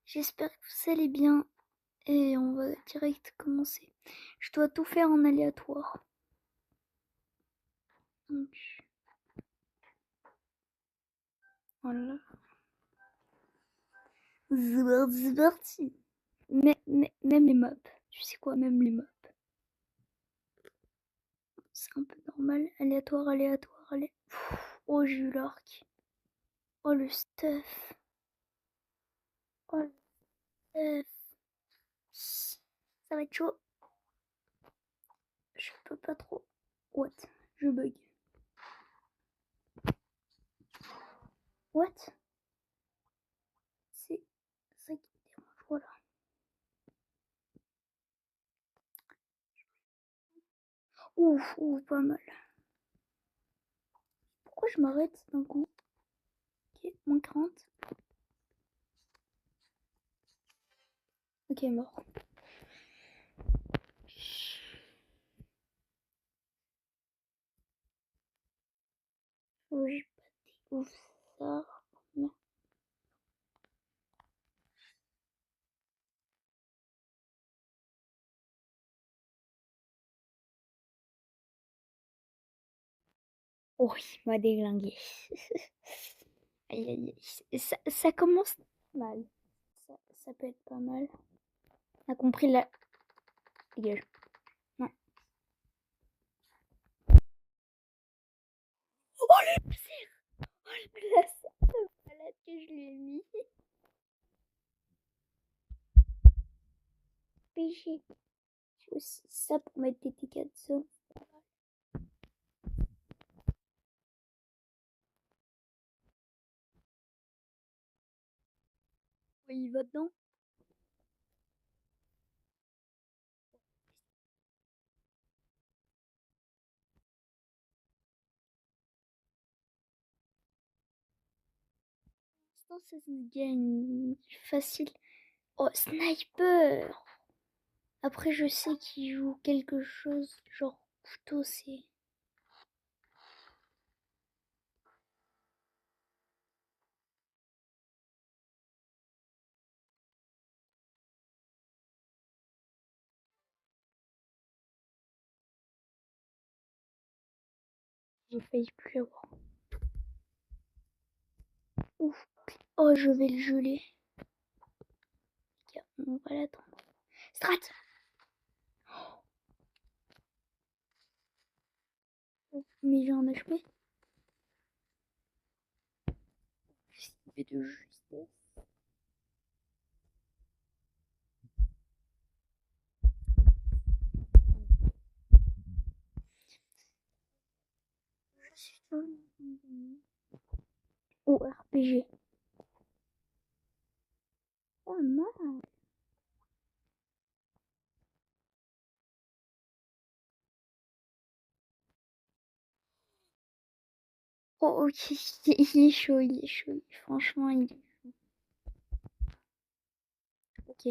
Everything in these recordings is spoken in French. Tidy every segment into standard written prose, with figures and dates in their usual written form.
J'espère que vous allez bien et on va direct commencer. Je dois tout faire en aléatoire. Donc, voilà. C'est parti. Même les mobs. Tu sais quoi, même les mobs. C'est un peu normal. Aléatoire, aléatoire, Oh, j'ai eu l'arc. Oh, le stuff. Oh, le stuff. Ça va être chaud. Je peux pas trop. What? Je bug. What? C'est ça qui me dérange. Voilà. Ouf, pas mal. Pourquoi je m'arrête d'un coup? Ok, moins 40. Ok, mort. Oh, j'ai pas découvert ça. Non. Oh, il m'a déglingué. Aïe, aïe, aïe. Ça commence mal. Ça peut être pas mal. On a compris la. Dégage. Non. Oh, le laser! Oh, le laser de malade que je lui ai mis. PG. J'ai aussi ça pour mettre des dégâts de zone. Oui, il va dedans. Pour l'instant, ça se gagne facile. Oh, sniper! Après, je sais qu'il joue quelque chose, genre couteau, c'est. J'ai failli plus avoir. Ouf. Oh, je vais le geler. On va l'attendre. Strat! Mais j'ai un HP. Mais de justesse. Je suis Oh, RPG. Pas mal. Oh, ok. Il est chaud, il est chaud. Franchement, il est. Ok.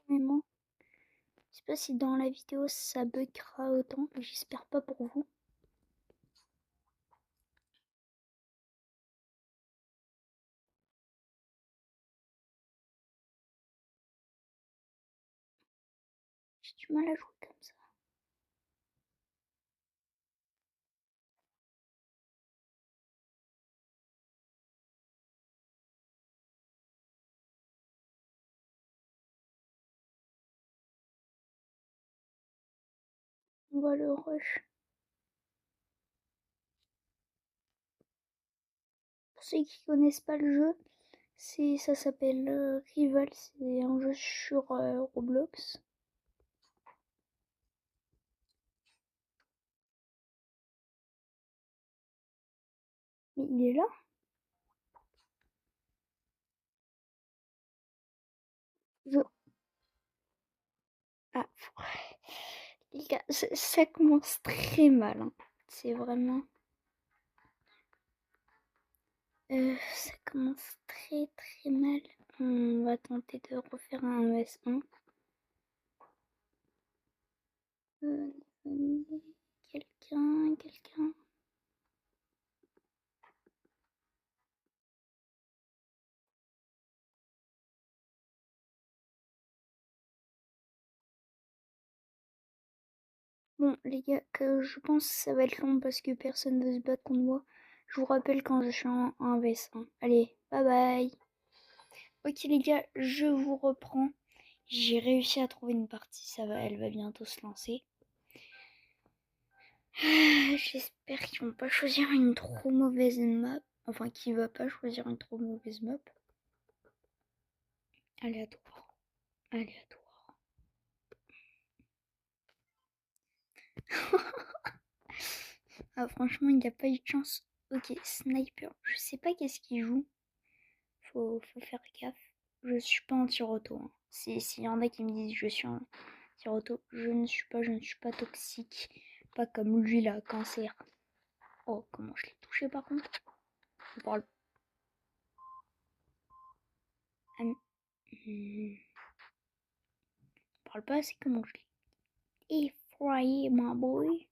Vraiment. Je sais pas si dans la vidéo ça buggera autant. J'espère pas pour vous. J'ai du mal à jouer comme ça. On va le rush. Pour ceux qui connaissent pas le jeu, ça s'appelle Rival, c'est un jeu sur Roblox. Mais il est là. Je... Ah, les gars, ça commence très mal, hein. C'est vraiment. Ça commence très très mal. On va tenter de refaire un ES1. Venez, quelqu'un. Bon, les gars, que je pense que ça va être long parce que personne veut se battre contre moi. Je vous rappelle quand je suis en vs1. Allez, bye bye. Ok les gars, je vous reprends. J'ai réussi à trouver une partie, ça va, elle va bientôt se lancer. J'espère qu'ils vont pas choisir une trop mauvaise map. Enfin, qu'il va pas choisir une trop mauvaise map. Aléatoire. Aléatoire. Ah, franchement, il n'y a pas eu de chance. Ok, sniper. Je sais pas qu'est-ce qu'il joue. Faut faire gaffe. Je suis pas en tir auto. Hein. S'il y en a qui me disent je suis en tir auto, je ne suis pas toxique. Pas comme lui là, cancer. Oh, comment je l'ai touché par contre. On parle. On parle pas assez comment je l'ai effrayé, my boy.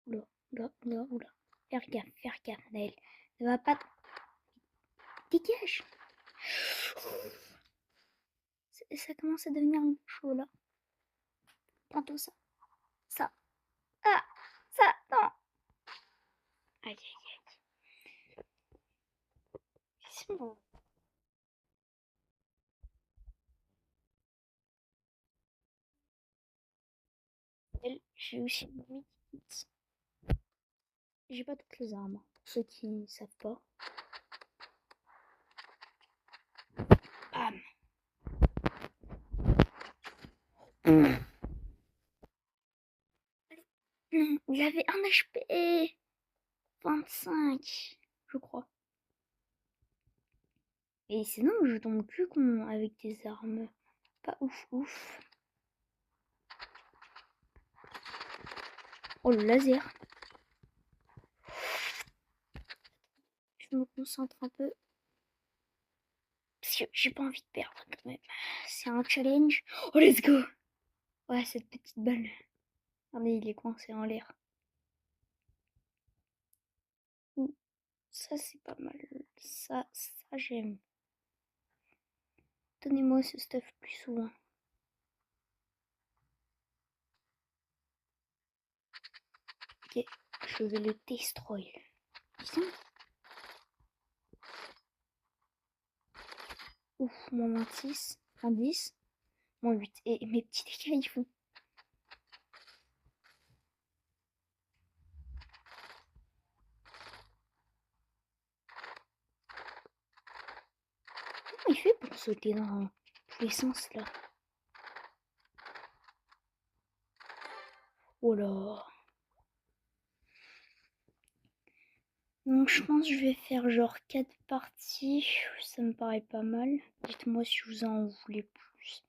Oula, oula, oula, oula. Faire gaffe, Naël. Ça va pas. Dégage! Ça commence à devenir un peu chaud là. Prends tout ça. Ça. Ah! Ça! Non! Aïe, aïe, aïe. C'est bon. J'ai aussi une medikit. J'ai pas toutes les armes. Pour ceux qui ne savent pas. Bam! Non, il avait un HP! 25, je crois. Et sinon, je tombe plus con avec des armes. Pas ouf ouf. Oh, le laser. Je me concentre un peu. Parce que j'ai pas envie de perdre quand même. C'est un challenge. Oh, let's go! Ouais, cette petite balle. Regardez, il est coincé en l'air. Ça, c'est pas mal. Ça j'aime. Donnez-moi ce stuff plus souvent. Ok, je vais le destroy. Putain. Ouf, moins 26, moins 10, moins 8. Et mes petits dégâts, ils font. Comment il fait pour sauter dans tous les sens là? Oh là. Donc je pense que je vais faire genre 4 parties. Ça me paraît pas mal. Dites-moi si vous en voulez plus.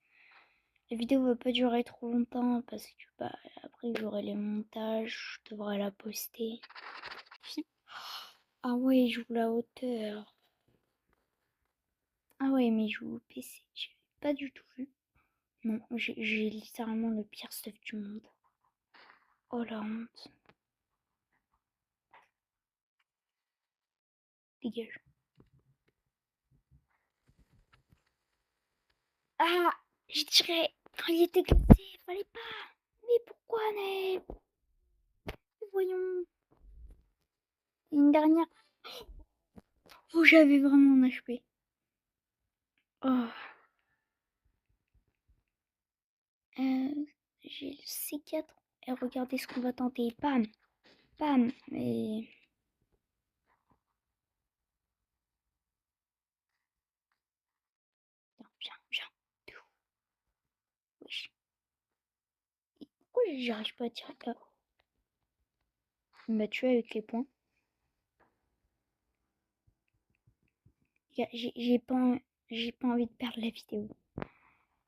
La vidéo va pas durer trop longtemps parce que bah, après j'aurai les montages, je devrais la poster. Ah ouais, il joue la hauteur. Ah ouais, mais il joue au PC. J'avais pas du tout vu. Non, j'ai littéralement le pire stuff du monde. Oh la honte. Dégage. Ah, je dirais quand il était glacé, fallait pas. Mais pourquoi, Neb? Voyons. Une dernière. Oh, j'avais vraiment un HP. Oh. J'ai le C4. Et regardez ce qu'on va tenter. Pam. Pam. Mais. Non, viens, viens. Wesh. Pourquoi j'arrive pas à tirer là? Il m'a tué avec les points. J'ai pas envie de perdre la vidéo.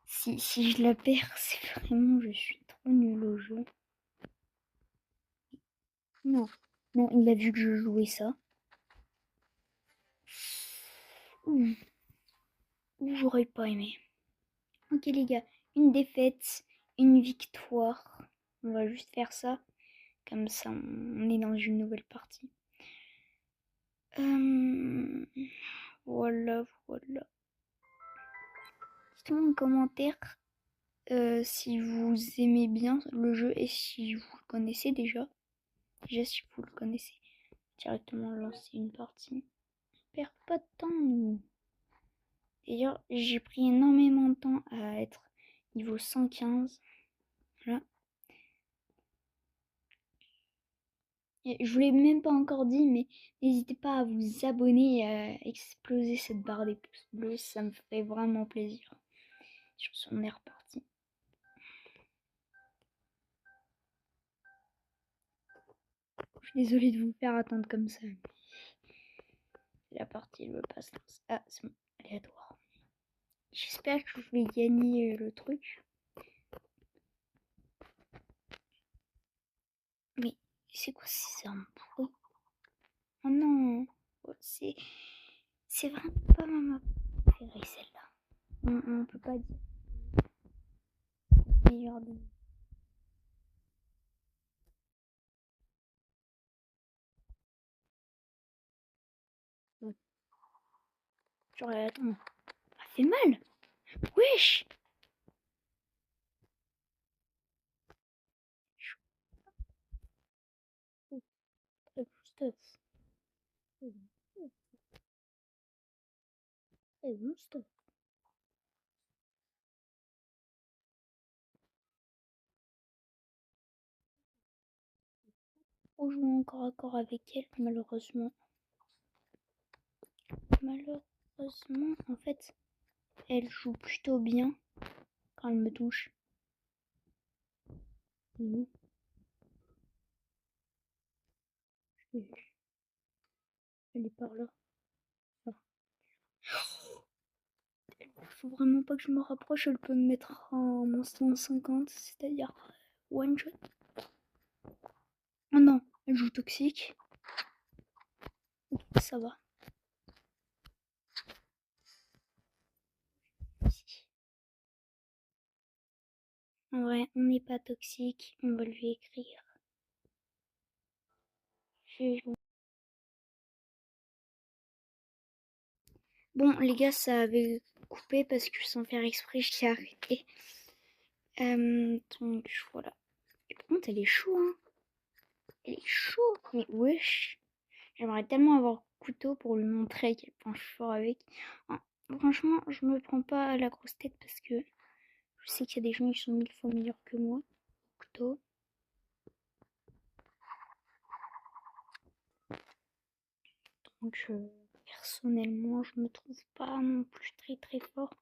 Si je la perds, c'est vraiment, je suis trop nulle au jeu. Non, non, il a vu que je jouais ça. Ouh, j'aurais pas aimé. Ok les gars, une défaite, une victoire. On va juste faire ça. Comme ça, on est dans une nouvelle partie. Voilà, voilà. dites-moi en commentaire si vous aimez bien le jeu et si vous le connaissez déjà. Déjà, si vous le connaissez, directement lancer une partie. Perd pas de temps, nous. D'ailleurs, j'ai pris énormément de temps à être niveau 115. Voilà. Et je vous l'ai même pas encore dit, mais n'hésitez pas à vous abonner et à exploser cette barre des pouces bleus, ça me ferait vraiment plaisir. Sur son est reparti. Je suis désolée de vous faire attendre comme ça. La partie, elle veut pas se lancer. Ah, c'est bon, aléatoire. J'espère que je vais gagner le truc. Mais c'est quoi ces armes pourries? Oh non, c'est vraiment pas ma map préférée celle-là. On peut pas dire meilleure de. Genre attends, ça fait mal. Wesh. Très bon stuff. Très bon stuff. On joue encore à corps avec elle, malheureusement. Malheureusement, en fait, elle joue plutôt bien quand elle me touche. Mmh. Elle est par là. Ah. Faut vraiment pas que je me rapproche, elle peut me mettre en mon 150, c'est-à-dire one shot. Oh non, elle joue toxique. Ça va. En vrai, on n'est pas toxique, on va lui écrire. Bon, les gars, ça avait coupé parce que sans faire exprès, je t'ai arrêté. Donc voilà. Et par contre, elle est chaude, hein. Elle est chaude. Mais wesh. J'aimerais tellement avoir un couteau pour lui montrer à quel point je suis fort avec. Hein, franchement, je me prends pas à la grosse tête parce que je sais qu'il y a des gens qui sont 1000 fois meilleurs que moi. Couteau. Donc personnellement, je me trouve pas non plus très très fort.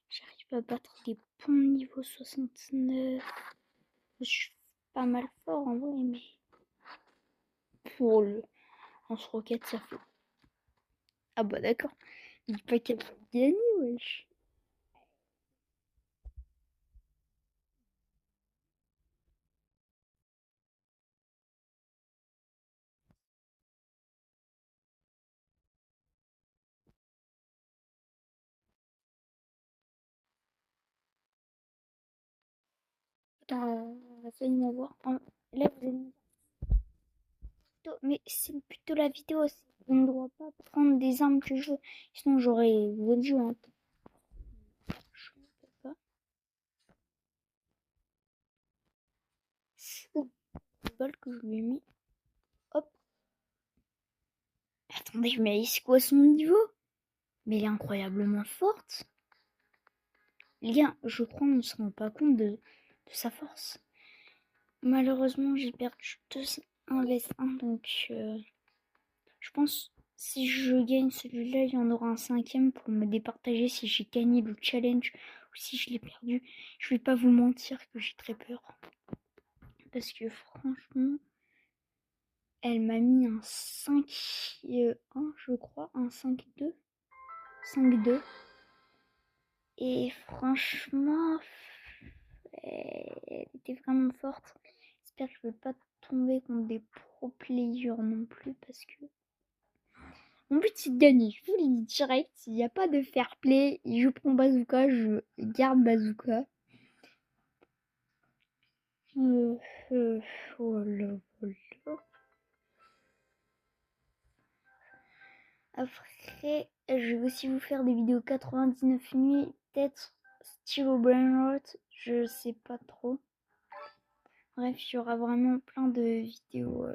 J'arrive à battre des bons niveaux 69. Je suis pas mal fort en vrai, mais pour le lance-roquette, ça fait. Ah bah d'accord. Dis pas qu'elle va gagner, wesh. Attends, on va essayer de voir. Là, vous allez mais c'est plutôt la vidéo. On ne doit pas prendre des armes que je veux. Sinon, j'aurais votre jeu. Hein. Je ne peux pas. C'est le bol que je lui ai mis. Hop. Attendez, mais c'est quoi son niveau? Mais elle est incroyablement forte. Les gars, je crois qu'on ne se rend pas compte de sa force. Malheureusement, j'ai perdu 1 vs 1, donc je pense si je gagne celui-là, il y en aura un 5e pour me départager si j'ai gagné le challenge ou si je l'ai perdu. Je vais pas vous mentir que j'ai très peur. Parce que franchement, elle m'a mis un 5-1, je crois, un 5-2. 5-2. Et franchement, elle était vraiment forte. J'espère que je vais pas tomber contre des pro players non plus parce que mon but c'est de gagner. Je vous l'ai dit direct, il n'y a pas de fair play. Je prends bazooka, je garde bazooka. Euh, oh là, oh là. Après, je vais aussi vous faire des vidéos 99 nuits, peut-être stylo brainrot, je sais pas trop. Bref, il y aura vraiment plein de vidéos.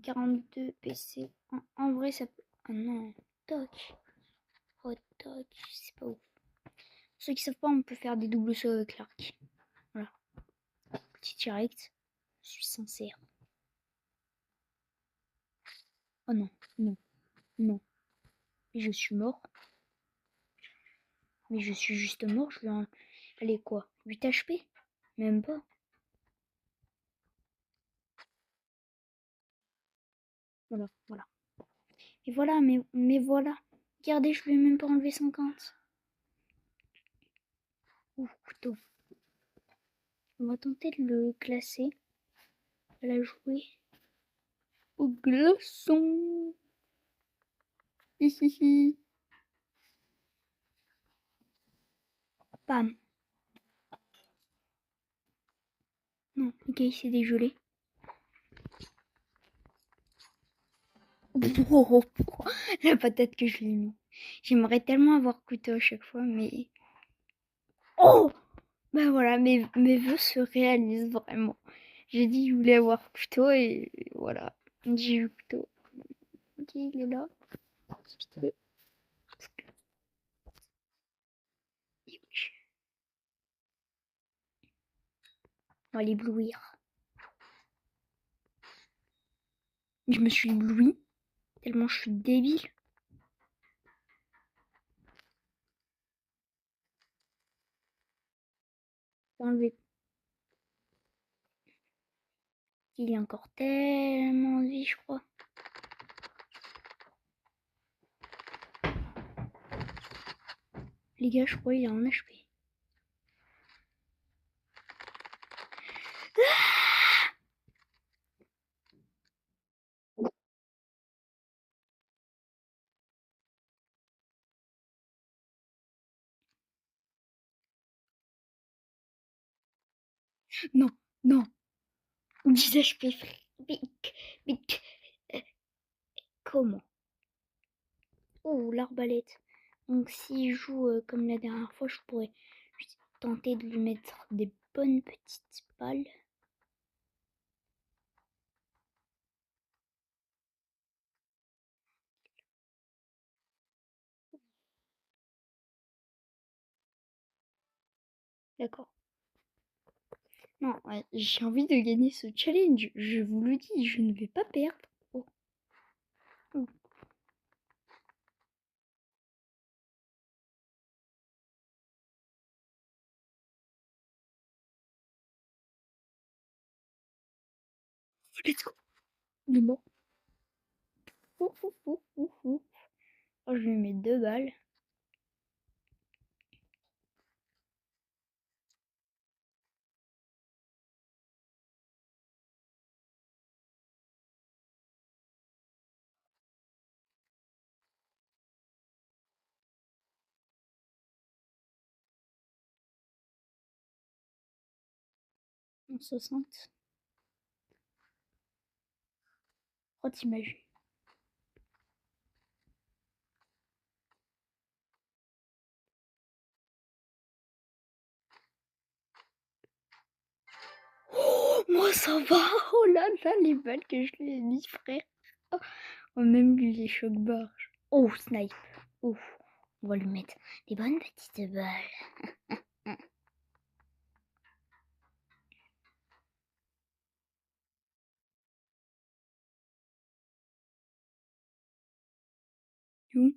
42 PC. En vrai, ça peut. Ah non, toc. Oh, toc, c'est pas ouf. Pour ceux qui savent pas, on peut faire des doubles sauts avec l'arc. Voilà. Petit direct. Je suis sincère. Oh non, non, non. Mais je suis mort. Mais je suis juste mort. Je vais en. Allez, quoi 8 HP. Même pas. Voilà, voilà. Et voilà, mais voilà. Regardez, je lui ai même pas enlevé 50. Ouh, couteau. On va tenter de le classer. À la jouer. Au glaçon. Hihihi. Bam. Non, le gars il s'est dégelé. Oh, la patate que je lui ai mis. J'aimerais tellement avoir couteau à chaque fois, mais. Oh! Bah voilà, mes vœux se réalisent vraiment. J'ai dit que je voulais avoir couteau et voilà. J'ai eu couteau. Ok, il est là. On va l'éblouir. Je me suis ébloui tellement je suis débile. Enlever. Il y a encore tellement de vie, je crois. Les gars, je crois qu'il a un HP. Non, non. 10 HP, frère. Mais comment? Oh, l'arbalète. Donc s'il joue comme la dernière fois, je pourrais tenter de lui mettre des bonnes petites balles. D'accord. Non, ouais, j'ai envie de gagner ce challenge. Je vous le dis, je ne vais pas perdre. Oh. Oh. Let's go. Il est mort. Ouf, ouf, ouf, ouf, ouf. Oh, je lui mets 2 balles. En 60. Oh, t'imagines. Oh, moi ça va. Oh là là, les balles que je lui ai mis, frère. Oh, oh, même lui, les chocs barges. Oh, snipe. Ouf. On va lui mettre des bonnes petites balles. Où?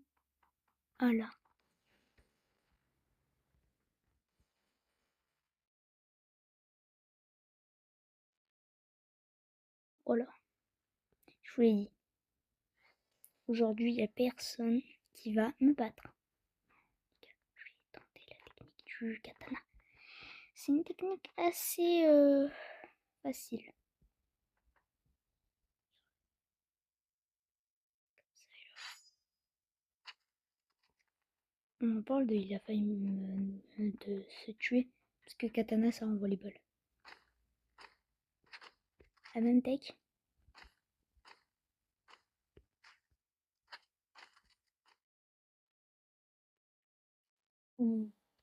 Ah là. Voilà. Je vous l'ai dit. Aujourd'hui, il n'y a personne qui va me battre. Je vais tenter la technique du katana. C'est une technique assez facile. On en parle de il a failli de se tuer. Parce que katana ça envoie les balles. La même tech.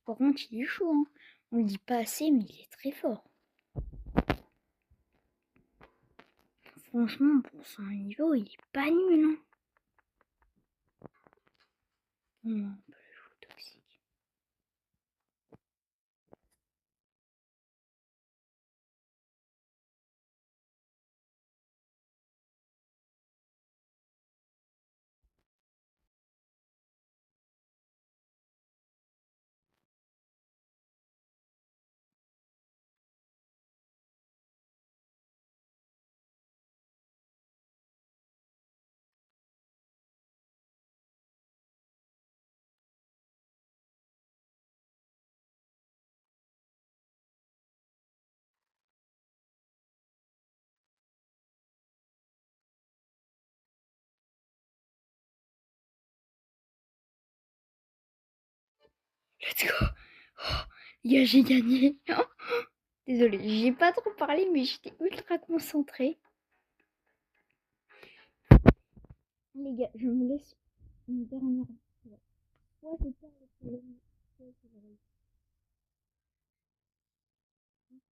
Par contre, il est chaud, hein. On le dit pas assez, mais il est très fort. Franchement, pour son niveau, il est pas nul, hein. On peut le jouer toxique. Let's go. Oh, les gars, j'ai gagné. Désolée, j'ai pas trop parlé, mais j'étais ultra concentrée. Les gars, je me laisse une dernière fois. Soit je perds le téléphone, soit je le réussis.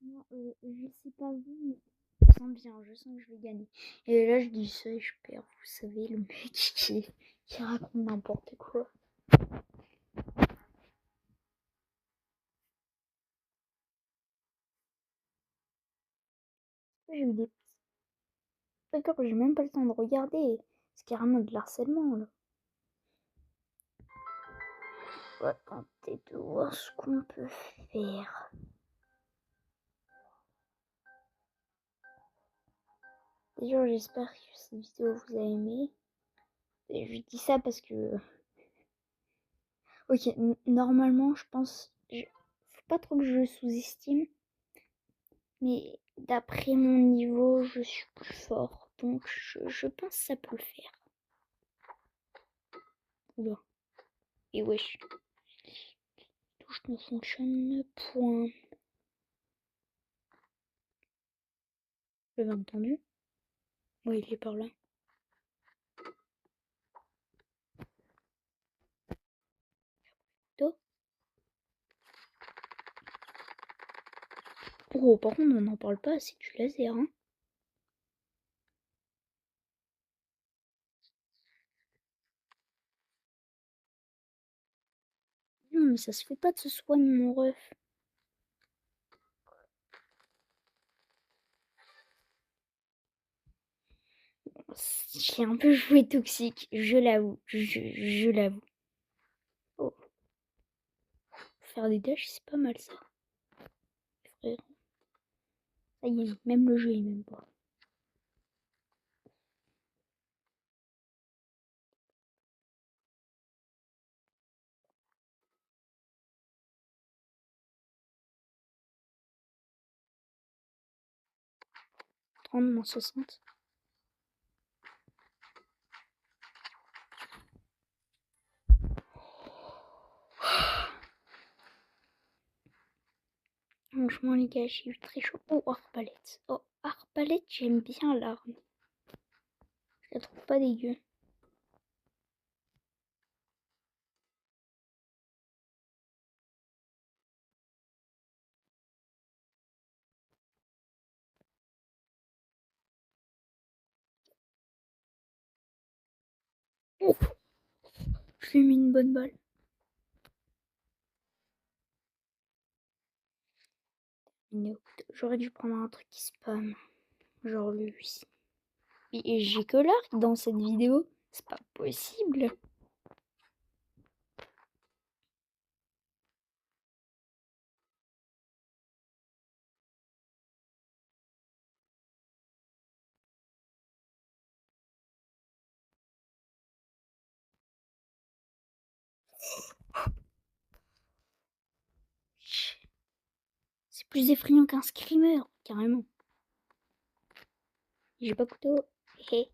Non, je sais pas vous, mais je sens bien, je sens que je vais gagner. Et là, je dis ça et je perds. Vous savez, le mec qui raconte n'importe quoi. J'ai eu des d'accord, j'ai même pas le temps de regarder. C'est carrément de l'harcèlement là. On va tenter de voir ce qu'on peut faire. Déjà, j'espère que cette vidéo vous a aimé. Et je dis ça parce que. Ok, normalement, je pense. Faut pas trop que je le sous-estime. Mais d'après mon niveau, je suis plus fort. Donc, je pense que ça peut le faire. Oula. Et wesh. Touche ne fonctionne point. Vous l'avez entendu? Oui, il est par là. Toi? Oh, par contre, on n'en parle pas assez du laser, hein. Non, mais ça se fait pas de se soigner, mon ref. J'ai un peu joué toxique, je l'avoue. Je l'avoue. Oh, faire des dashs, c'est pas mal ça. Frère. Ça y est, même le jeu, il m'aime pas. Moins 60. Franchement, les gars, j'ai eu très chaud. Oh, arbalète. Oh, arbalète, j'aime bien l'arme. Je la trouve pas dégueu. Oh, je lui ai mis une bonne balle. J'aurais dû prendre un truc qui spam. Genre lui. Et j'ai que l'arc dans cette vidéo. C'est pas possible. C'est plus effrayant qu'un screamer, carrément. J'ai pas couteau. Hé.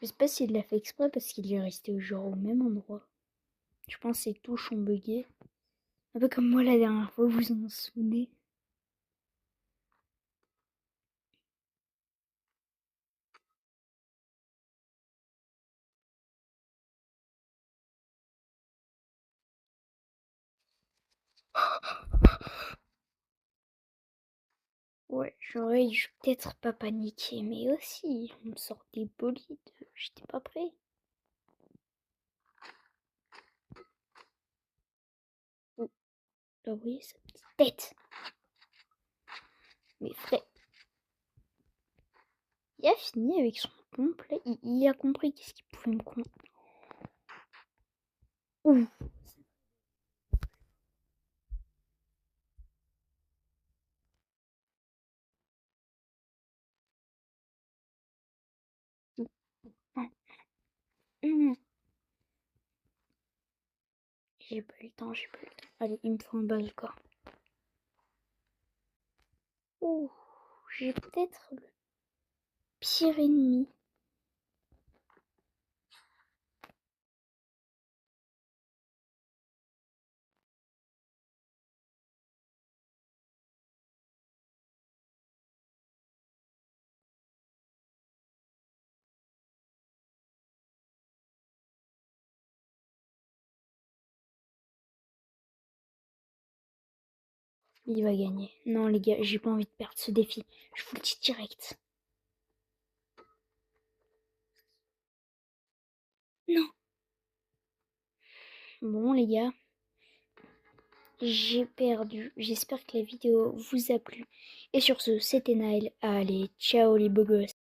Je sais pas s'il l'a fait exprès parce qu'il est resté genre au même endroit. Je pense que ses touches ont bugué. Un peu comme moi la dernière fois, vous en souvenez. Ouais, j'aurais dû peut-être pas paniquer, mais aussi, on me sort des bolides, j'étais pas prêt. Oh, là, vous voyez sa petite tête. Mais frère, il a fini avec son complet, il a compris qu'est-ce qu'il pouvait me compter. Ouh. Mmh. J'ai pas eu le temps, j'ai pas eu le temps. Allez, il me faut un bazooka. Ouh, j'ai peut-être le pire ennemi. Il va gagner. Non, les gars, j'ai pas envie de perdre ce défi. Je vous le dis direct. Non. Bon, les gars, j'ai perdu. J'espère que la vidéo vous a plu. Et sur ce, c'était Naël. Allez, ciao les beaux gosses.